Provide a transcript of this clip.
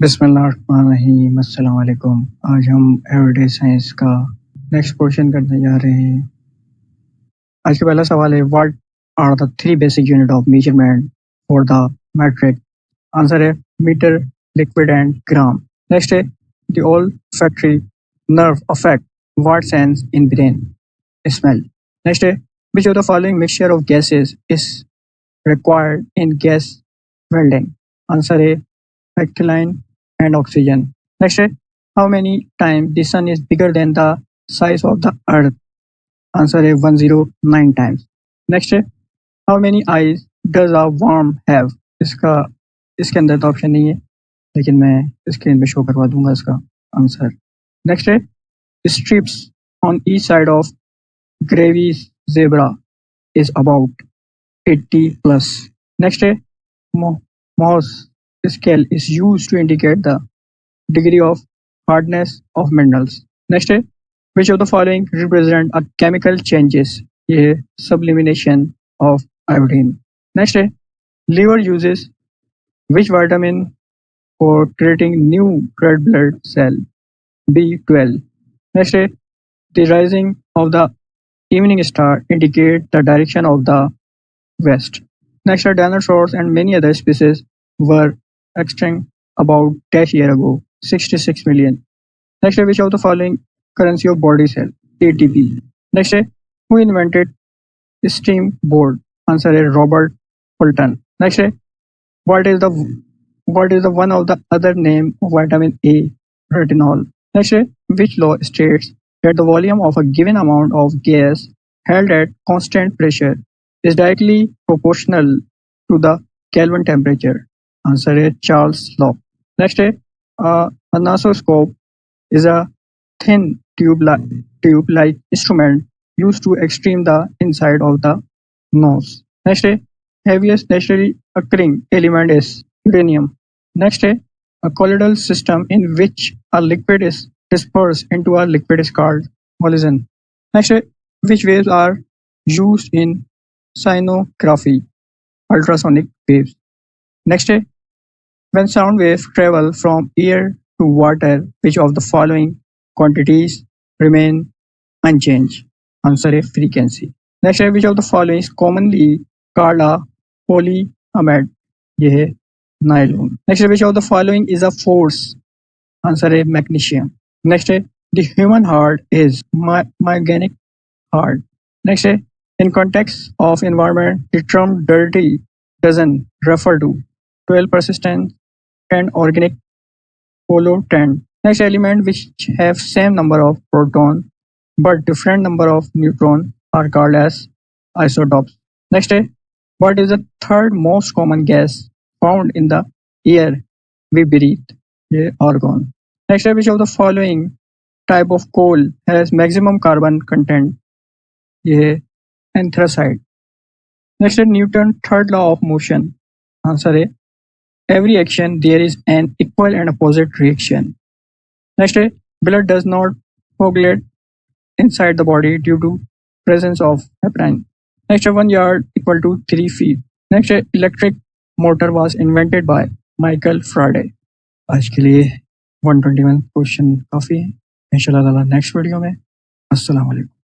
बिस्मिल्लाहिर्रहमानिर्रहीम। अस्सलाम वालेकुम। आज हम एवरीडे साइंस का नेक्स्ट पोर्शन करने जा रहे हैं। आज का पहला सवाल है, what are the three basic unit of measurement for the metric? Answer है metre, liquid and gram. Next है, the olfactory nerve affect what sense in brain? Smell. Next है, which of the following mixture of gases is required in gas welding? Answer है alkaline and oxygen. Next, how many times the sun is bigger than the size of the earth? Answer is 109 times. Next, how many eyes does a worm have? इसका इसके अंदर तो option नहीं है, लेकिन मैं screen पे शो करवा दूंगा इसका आंसर। नेक्स्ट है, strips on each side of gravy zebra is about 80 plus. Next है, mouse scale is used to indicate the degree of hardness of minerals. Next है, which of the following represent a chemical changes? ये है sublimation of iodine. Next है, liver uses which vitamin for creating new red blood cell? B12. Next है, the rising of the evening star indicate the direction of the west. Next are dinosaurs and many other species were extinct about dash year ago, 66 million. Next, which of the following currency of body cell? ATP. Next, who invented steamboat? Answer is Robert Fulton. Next, what is the one of the other name of vitamin A? Retinol. Next, which law states that the volume of a given amount of gas held at constant pressure is directly proportional to the Kelvin temperature? Answer is Charles' law. Next, a nasoscope is a thin tube-like instrument used to extrude the inside of the nose. Next, heaviest naturally occurring element is uranium. Next, a colloidal system in which a liquid is dispersed into a liquid is called collision. Next, which waves are used in sonography? Ultrasonic waves. Next, when sound waves travel from air to water, which of the following quantities remain unchanged? Answer is frequency. Next, which of the following is commonly called a polyamide? ये है nylon. Next, which of the following is a force? Answer is magnesium. Next, the human heart is mechanic heart. Next, in context of environment, the term dirty doesn't refer to 12 persistent and organic pollutant. Next, element which have same number of proton but different number of neutron are called as isotopes. Next, what is the third most common gas found in the air we breathe? ये argon. Next, which of the following type of coal has maximum carbon content? ये है anthracite. Next, Newton's third law of motion. Answer है every action there is an equal and opposite reaction. Next, blood does not coagulate inside the body due to presence of heparin. Next, 1 yard equal to 3 feet. Next, electric motor was invented by Michael Faraday. आज के लिए 121 question काफ़ी है। इंशाल्लाह next video में। अस्सलाम वालेकुम।